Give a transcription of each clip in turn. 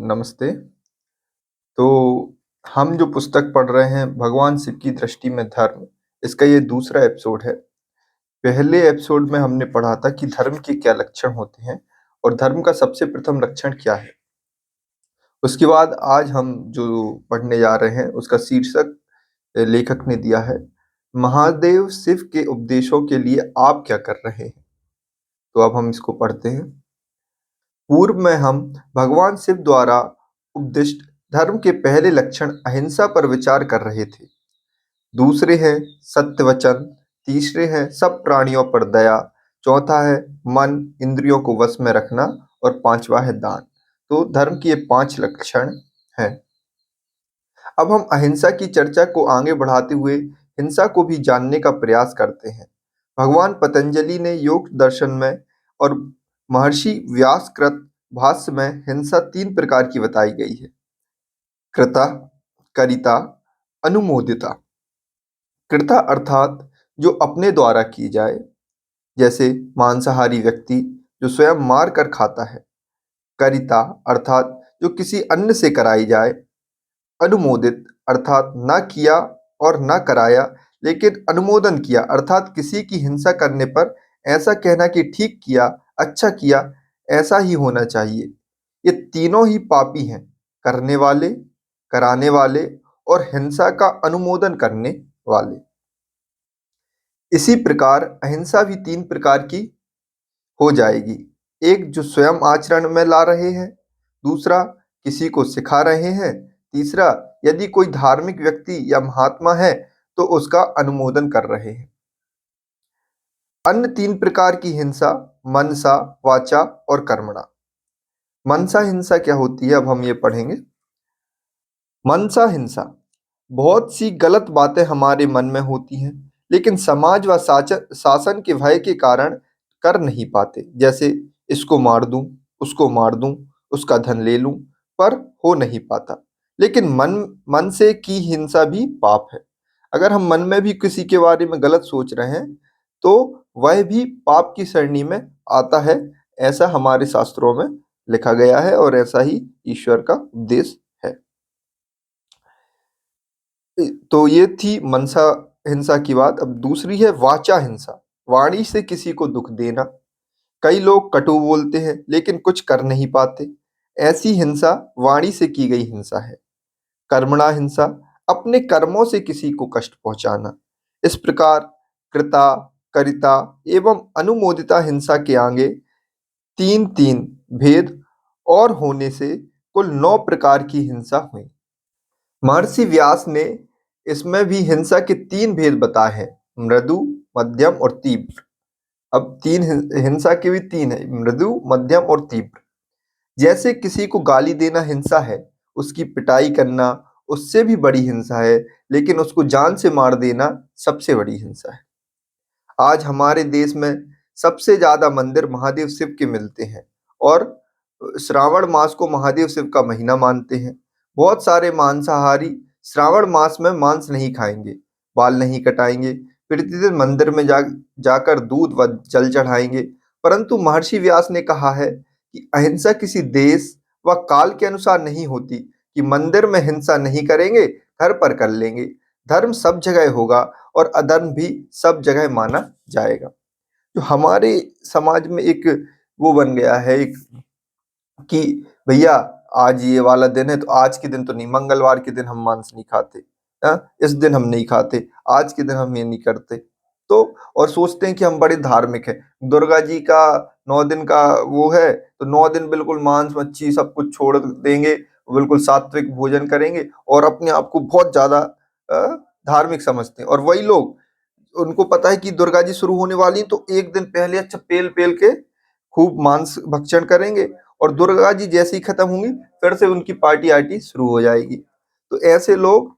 नमस्ते। तो हम जो पुस्तक पढ़ रहे हैं भगवान शिव की दृष्टि में धर्म, इसका ये दूसरा एपिसोड है। पहले एपिसोड में हमने पढ़ा था कि धर्म के क्या लक्षण होते हैं और धर्म का सबसे प्रथम लक्षण क्या है। उसके बाद आज हम जो पढ़ने जा रहे हैं उसका शीर्षक लेखक ने दिया है, महादेव शिव के उपदेशों के लिए आप क्या कर रहे हैं। तो अब हम इसको पढ़ते हैं। पूर्व में हम भगवान शिव द्वारा उपदिष्ट धर्म के पहले लक्षण अहिंसा पर विचार कर रहे थे। दूसरे हैं सत्य वचन, तीसरे हैं सब प्राणियों पर दया, चौथा है मन इंद्रियों को वश में रखना और पांचवा है दान। तो धर्म के ये 5 लक्षण हैं। अब हम अहिंसा की चर्चा को आगे बढ़ाते हुए हिंसा को भी जानने का प्रयास करते हैं। भगवान पतंजलि ने योग दर्शन में और महर्षि व्यासकृत भाष्य में हिंसा 3 प्रकार की बताई गई है। कृता, करिता, अनुमोदिता। कृता अर्थात जो अपने द्वारा की जाए, जैसे मांसाहारी व्यक्ति जो स्वयं मार कर खाता है। करिता अर्थात जो किसी अन्य से कराई जाए। अनुमोदित अर्थात ना किया और ना कराया लेकिन अनुमोदन किया, अर्थात किसी की हिंसा करने पर ऐसा कहना कि ठीक किया, अच्छा किया, ऐसा ही होना चाहिए। ये तीनों ही पापी हैं, करने वाले, कराने वाले और हिंसा का अनुमोदन करने वाले। इसी प्रकार अहिंसा भी 3 प्रकार की हो जाएगी। एक जो स्वयं आचरण में ला रहे हैं, दूसरा किसी को सिखा रहे हैं, तीसरा यदि कोई धार्मिक व्यक्ति या महात्मा है तो उसका अनुमोदन कर रहे हैं। अन्य 3 प्रकार की हिंसा मनसा, वाचा और कर्मणा। मनसा हिंसा क्या होती है अब हम ये पढ़ेंगे। मनसा हिंसा बहुत सी गलत बातें हमारे मन में होती हैं लेकिन समाज व शासन के भय के कारण कर नहीं पाते, जैसे इसको मार दूं, उसको मार दूं, उसका धन ले लूं, पर हो नहीं पाता। लेकिन मन से की हिंसा भी पाप है। अगर हम मन में भी किसी के बारे में गलत सोच रहे हैं तो वह भी पाप की श्रेणी में आता है। ऐसा हमारे शास्त्रों में लिखा गया है और ऐसा ही ईश्वर का उपदेश है। तो ये थी मनसा हिंसा की बात। अब दूसरी है वाचा हिंसा, वाणी से किसी को दुख देना। कई लोग कटु बोलते हैं लेकिन कुछ कर नहीं पाते, ऐसी हिंसा वाणी से की गई हिंसा है। कर्मणा हिंसा, अपने कर्मों से किसी को कष्ट पहुंचाना। इस प्रकार कृता, करिता एवं अनुमोदिता हिंसा के आगे 3-3 भेद और होने से कुल 9 प्रकार की हिंसा हुई। महर्षि व्यास ने इसमें भी हिंसा के 3 भेद बताए हैं, मृदु, मध्यम और तीव्र। अब हिंसा के भी 3 है, मृदु, मध्यम और तीव्र। जैसे किसी को गाली देना हिंसा है, उसकी पिटाई करना उससे भी बड़ी हिंसा है, लेकिन उसको जान से मार देना सबसे बड़ी हिंसा है। आज हमारे देश में सबसे ज्यादा मंदिर महादेव शिव के मिलते हैं और श्रावण मास को महादेव शिव का महीना मानते हैं। बहुत सारे मांसाहारी श्रावण मास में मांस नहीं खाएंगे, बाल नहीं कटाएंगे, प्रतिदिन मंदिर में जाकर दूध व जल चढ़ाएंगे। परंतु महर्षि व्यास ने कहा है कि अहिंसा किसी देश व काल के अनुसार नहीं होती, कि मंदिर में हिंसा नहीं करेंगे, घर पर कर लेंगे। धर्म सब जगह होगा और अधर्म भी सब जगह माना जाएगा। जो हमारे समाज में एक वो बन गया है एक, कि भैया आज ये वाला दिन है तो आज के दिन तो नहीं, मंगलवार के दिन हम मांस नहीं खाते, इस दिन हम नहीं खाते, आज के दिन हम ये नहीं करते। तो और सोचते हैं कि हम बड़े धार्मिक हैं। दुर्गा जी का 9 दिन का वो है तो 9 दिन बिल्कुल मांस मच्छी सब कुछ छोड़ देंगे, बिल्कुल सात्विक भोजन करेंगे और अपने आप को बहुत ज्यादा धार्मिक समझते हैं। और वही लोग, उनको पता है कि दुर्गा जी शुरू होने वाली तो एक दिन पहले अच्छा पेल पेल के खूब मांस भक्षण करेंगे और दुर्गा जी जैसे ही खत्म होंगी फिर से उनकी पार्टी आर्टी शुरू हो जाएगी। तो ऐसे लोग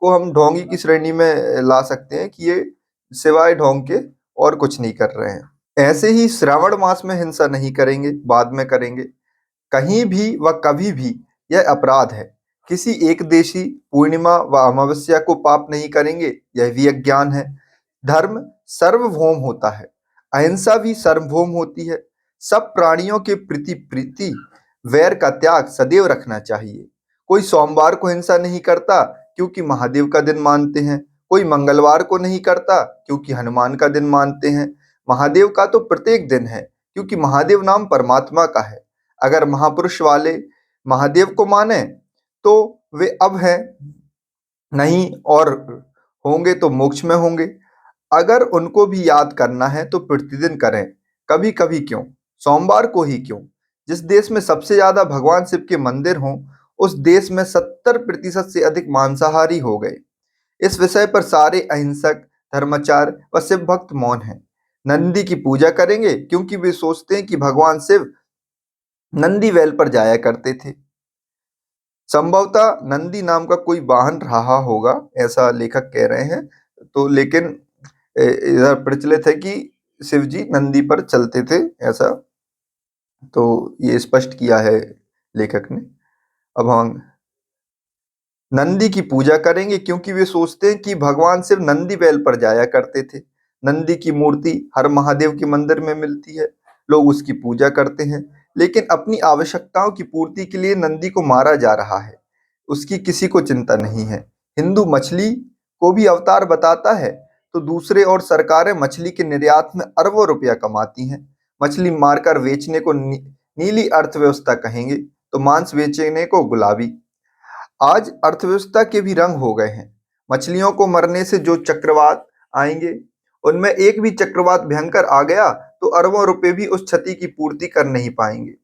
को हम ढोंगी की श्रेणी में ला सकते हैं कि ये सिवाय ढोंग के और कुछ नहीं कर रहे हैं। ऐसे ही श्रावण मास में हिंसा नहीं करेंगे, बाद में करेंगे। कहीं भी व कभी भी यह अपराध है। किसी एक देशी पूर्णिमा व अमावस्या को पाप नहीं करेंगे, यह भी अज्ञान है। धर्म सर्वभौम होता है, अहिंसा भी सार्वभौम होती है। सब प्राणियों के प्रति प्रीति वैर का त्याग सदैव रखना चाहिए। कोई सोमवार को हिंसा नहीं करता क्योंकि महादेव का दिन मानते हैं, कोई मंगलवार को नहीं करता क्योंकि हनुमान का दिन मानते हैं। महादेव का तो प्रत्येक दिन है क्योंकि महादेव नाम परमात्मा का है। अगर महापुरुष वाले महादेव को माने तो वे अब हैं नहीं, और होंगे तो मोक्ष में होंगे। अगर उनको भी याद करना है तो प्रतिदिन करें, कभी कभी क्यों, सोमवार को ही क्यों। जिस देश में सबसे ज्यादा भगवान शिव के मंदिर हों उस देश में 70% से अधिक मांसाहारी हो गए। इस विषय पर सारे अहिंसक, धर्माचार्य व शिव भक्त मौन हैं। नंदी की पूजा करेंगे क्योंकि वे सोचते हैं कि भगवान शिव नंदी बैल पर जाया करते थे। संभवतः नंदी नाम का कोई वाहन रहा होगा, ऐसा लेखक कह रहे हैं। तो लेकिन इधर प्रचलित है कि शिव जी नंदी पर चलते थे, ऐसा तो ये स्पष्ट किया है लेखक ने। अब हम नंदी की पूजा करेंगे क्योंकि वे सोचते हैं कि भगवान शिव नंदी बैल पर जाया करते थे। नंदी की मूर्ति हर महादेव के मंदिर में मिलती है, लोग उसकी पूजा करते हैं, लेकिन अपनी आवश्यकताओं की पूर्ति के लिए नंदी को मारा जा रहा है, उसकी किसी को चिंता नहीं है। हिंदू मछली को भी अवतार बताता है तो दूसरे ओर सरकारें मछली के निर्यात में अरबों रुपया कमाती हैं। मछली मारकर बेचने को नीली अर्थव्यवस्था कहेंगे तो मांस बेचने को गुलाबी। आज अर्थव्यवस्था के भी रंग हो गए हैं। मछलियों को मरने से जो चक्रवात आएंगे, उनमें एक भी चक्रवात भयंकर आ गया तो अरबों रुपए भी उस क्षति की पूर्ति कर नहीं पाएंगे।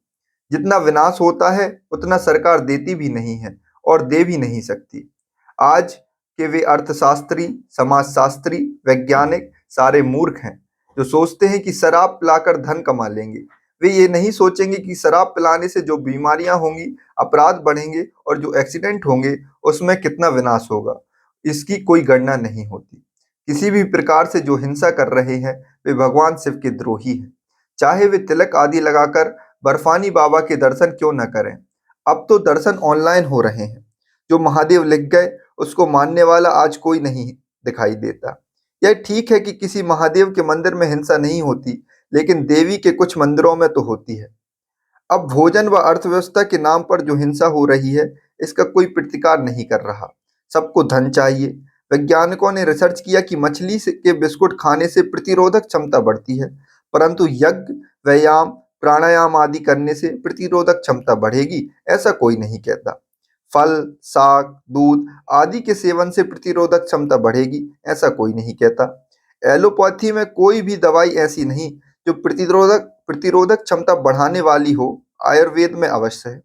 जितना विनाश होता है उतना सरकार देती भी नहीं है और दे भी नहीं सकती। आज के वे अर्थशास्त्री, समाजशास्त्री, वैज्ञानिक सारे मूर्ख हैं जो सोचते हैं कि शराब पिलाकर धन कमा लेंगे। वे ये नहीं सोचेंगे कि शराब पिलाने से जो बीमारियां होंगी, अपराध बढ़ेंगे और जो एक्सीडेंट होंगे उसमें कितना विनाश होगा, इसकी कोई गणना नहीं होती। किसी भी प्रकार से जो हिंसा कर रहे हैं वे भगवान शिव के द्रोही हैं, चाहे वे तिलक आदि लगाकर बर्फानी बाबा के दर्शन क्यों न करें। अब तो दर्शन ऑनलाइन हो रहे हैं। जो महादेव लिख गए उसको मानने वाला आज कोई नहीं दिखाई देता। यह ठीक है कि किसी महादेव के मंदिर में हिंसा नहीं होती, लेकिन देवी के कुछ मंदिरों में तो होती है। अब भोजन व अर्थव्यवस्था के नाम पर जो हिंसा हो रही है इसका कोई प्रतिकार नहीं कर रहा। सबको धन चाहिए। वैज्ञानिकों ने रिसर्च किया कि मछली के बिस्कुट खाने से प्रतिरोधक क्षमता बढ़ती है, परंतु यज्ञ, व्यायाम, प्राणायाम आदि करने से प्रतिरोधक क्षमता बढ़ेगी ऐसा कोई नहीं कहता। फल, साग, दूध आदि के सेवन से प्रतिरोधक क्षमता बढ़ेगी ऐसा कोई नहीं कहता। एलोपैथी में कोई भी दवाई ऐसी नहीं जो प्रतिरोधक प्रतिरोधक क्षमता बढ़ाने वाली हो, आयुर्वेद में अवश्य है।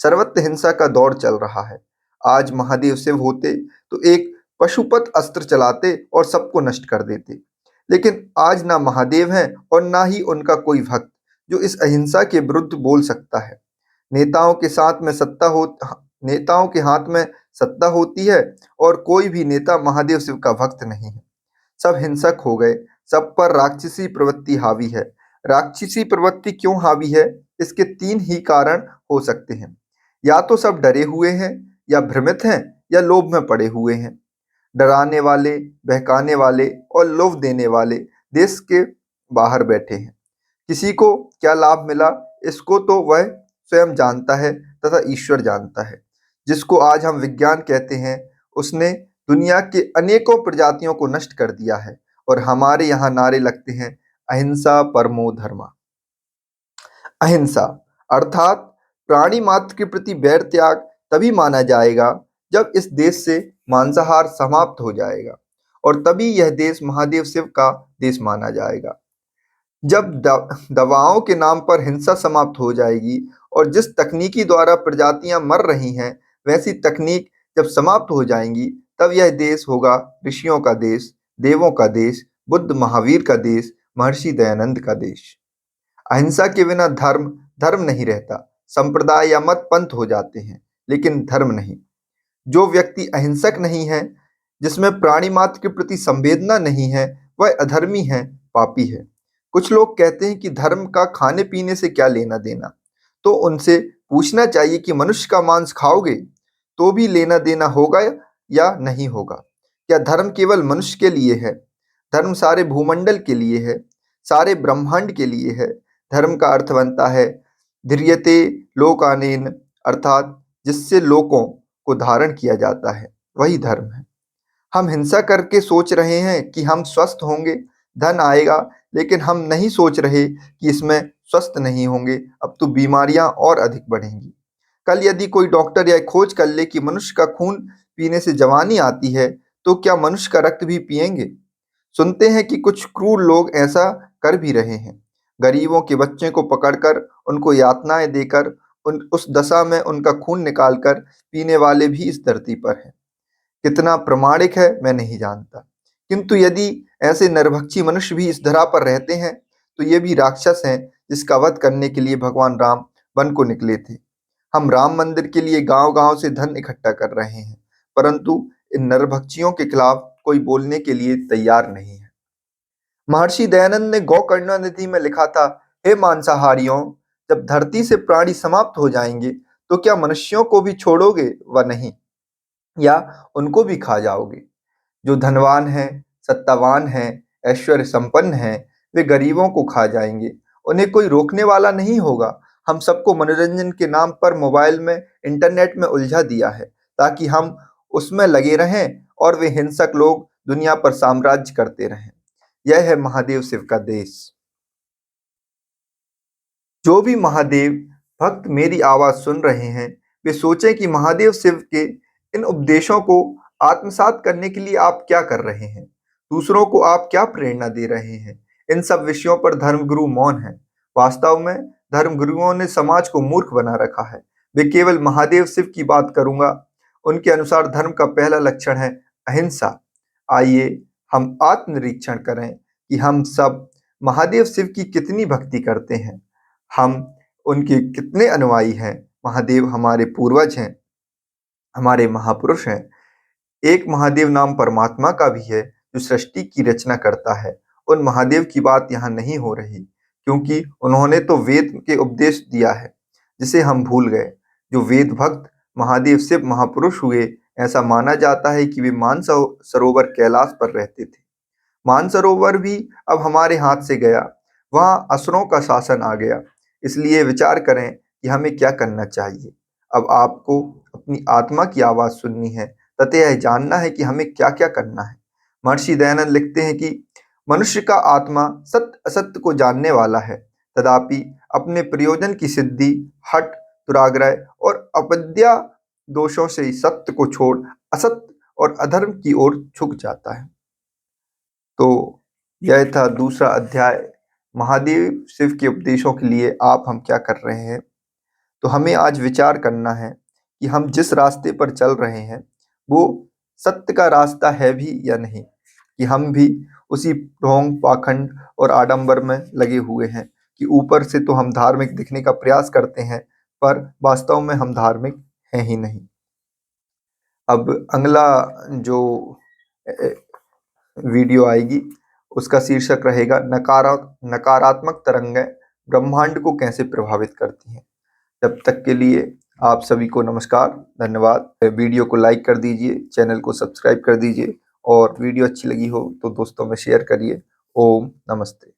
सर्वत्र हिंसा का दौर चल रहा है। आज महादेव शिव होते तो एक पशुपत अस्त्र चलाते और सबको नष्ट कर देते, लेकिन आज ना महादेव हैं और ना ही उनका कोई भक्त जो इस अहिंसा के विरुद्ध बोल सकता है। नेताओं के साथ में सत्ता हो नेताओं के हाथ में सत्ता होती है और कोई भी नेता महादेव शिव का भक्त नहीं है। सब हिंसक हो गए, सब पर राक्षसी प्रवृत्ति हावी है। राक्षसी प्रवृत्ति क्यों हावी है, इसके तीन ही कारण हो सकते हैं। या तो सब डरे हुए हैं, या भ्रमित हैं, या लोभ में पड़े हुए हैं। डराने वाले, बहकाने वाले और लोभ देने वाले देश के बाहर बैठे हैं। किसी को क्या लाभ मिला इसको तो वह स्वयं जानता है तथा ईश्वर जानता है। जिसको आज हम विज्ञान कहते हैं उसने दुनिया के अनेकों प्रजातियों को नष्ट कर दिया है और हमारे यहाँ नारे लगते हैं अहिंसा परमो धर्मा। अहिंसा अर्थात प्राणी मात्र के प्रति बैर त्याग तभी माना जाएगा जब इस देश से मांसाहार समाप्त हो जाएगा, और तभी यह देश महादेव शिव का देश माना जाएगा। जब दवाओं के नाम पर हिंसा समाप्त हो जाएगी और जिस तकनीकी द्वारा प्रजातियां मर रही हैं वैसी तकनीक जब समाप्त हो जाएंगी, तब यह देश होगा ऋषियों का देश, देवों का देश, बुद्ध महावीर का देश, महर्षि दयानंद का देश। अहिंसा के बिना धर्म धर्म नहीं रहता। संप्रदाय या मत पंथ हो जाते हैं, लेकिन धर्म नहीं। जो व्यक्ति अहिंसक नहीं है, जिसमें प्राणी मात्र के प्रति संवेदना नहीं है, वह अधर्मी है, पापी है। कुछ लोग कहते हैं कि धर्म का खाने पीने से क्या लेना देना, तो उनसे पूछना चाहिए कि मनुष्य का मांस खाओगे तो भी लेना देना होगा या नहीं होगा। क्या धर्म केवल मनुष्य के लिए है? धर्म सारे भूमंडल के लिए है, सारे ब्रह्मांड के लिए है। धर्म का अर्थ बनता है ध्रियते लोकानेन, अर्थात जिससे लोगों को धारण किया जाता है, वही धर्म है। हम हिंसा करके सोच रहे हैं कि हम स्वस्थ होंगे, धन आएगा, लेकिन हम नहीं सोच रहे कि इसमें स्वस्थ नहीं होंगे, अब तो बीमारियां और अधिक बढ़ेंगी। कल यदि कोई डॉक्टर यह खोज कर ले कि मनुष्य का खून पीने से जवानी आती है, तो क्या मनुष्य का रक्त भी पिएंगे? सुनते हैं कि कुछ क्रूर लोग ऐसा कर भी रहे हैं। गरीबों के बच्चे को पकड़कर उनको यातनाएं देकर उस दशा में उनका खून निकालकर पीने वाले भी इस धरती पर हैं। कितना प्रामाणिक है मैं नहीं जानता, किंतु यदि ऐसे नरभक्षी मनुष्य भी इस धरा पर रहते हैं, तो ये भी राक्षस हैं जिसका वध करने के लिए भगवान राम वन को निकले थे। हम राम मंदिर के लिए गांव-गांव से धन इकट्ठा कर रहे हैं, परंतु इन नरभक्षियों के खिलाफ कोई बोलने के लिए तैयार नहीं है। महर्षि दयानंद ने गोकर्णानिधि में लिखा था, हे मांसाहारियों, जब धरती से प्राणी समाप्त हो जाएंगे, तो क्या मनुष्यों को भी छोड़ोगे व नहीं, या उनको भी खा जाओगे? जो धनवान हैं, सत्तावान हैं, ऐश्वर्य संपन्न हैं, वे गरीबों को खा जाएंगे। उन्हें कोई रोकने वाला नहीं होगा। हम सबको मनोरंजन के नाम पर मोबाइल में, इंटरनेट में उलझा दिया है, ताकि हम उसमें लगे रहें और वे हिंसक लोग दुनिया पर साम्राज्य करते रहें। यह है महादेव शिव का देश। जो भी महादेव भक्त मेरी आवाज सुन रहे हैं, वे सोचें कि महादेव शिव के इन उपदेशों को आत्मसात करने के लिए आप क्या कर रहे हैं, दूसरों को आप क्या प्रेरणा दे रहे हैं। इन सब विषयों पर धर्मगुरु मौन है। वास्तव में धर्मगुरुओं ने समाज को मूर्ख बना रखा है। वे केवल महादेव शिव की बात करूंगा। उनके अनुसार धर्म का पहला लक्षण है अहिंसा। आइए हम आत्मनिरीक्षण करें कि हम सब महादेव शिव की कितनी भक्ति करते हैं, हम उनके कितने अनुयायी हैं। महादेव हमारे पूर्वज हैं, हमारे महापुरुष हैं। एक महादेव नाम परमात्मा का भी है, जो सृष्टि की रचना करता है। उन महादेव की बात यहाँ नहीं हो रही, क्योंकि उन्होंने तो वेद के उपदेश दिया है, जिसे हम भूल गए। जो वेद भक्त महादेव शिव महापुरुष हुए, ऐसा माना जाता है कि वे मानसरोवर कैलाश पर रहते थे। मानसरोवर भी अब हमारे हाथ से गया, वहाँ असुरों का शासन आ गया। इसलिए विचार करें कि हमें क्या करना चाहिए। अब आपको अपनी आत्मा की आवाज सुननी है, तथा यह जानना है कि हमें क्या क्या करना है। महर्षि दयानंद लिखते हैं कि मनुष्य का आत्मा सत्य असत्य को जानने वाला है, तथापि अपने प्रयोजन की सिद्धि, हठ, दुराग्रह और अविद्या दोषों से सत्य को छोड़ असत्य और अधर्म की ओर झुक जाता है। तो यह था दूसरा अध्याय, महादेव शिव के उपदेशों के लिए आप हम क्या कर रहे हैं। तो हमें आज विचार करना है कि हम जिस रास्ते पर चल रहे हैं, वो सत्य का रास्ता है भी या नहीं, कि हम भी उसी ढोंग, पाखंड और आडंबर में लगे हुए हैं कि ऊपर से तो हम धार्मिक दिखने का प्रयास करते हैं, पर वास्तव में हम धार्मिक हैं ही नहीं। अब अगला जो वीडियो आएगी, उसका शीर्षक रहेगा नकारात्मक तरंगें ब्रह्मांड को कैसे प्रभावित करती हैं। तब तक के लिए आप सभी को नमस्कार, धन्यवाद। वीडियो को लाइक कर दीजिए, चैनल को सब्सक्राइब कर दीजिए, और वीडियो अच्छी लगी हो तो दोस्तों में शेयर करिए। ओम नमस्ते।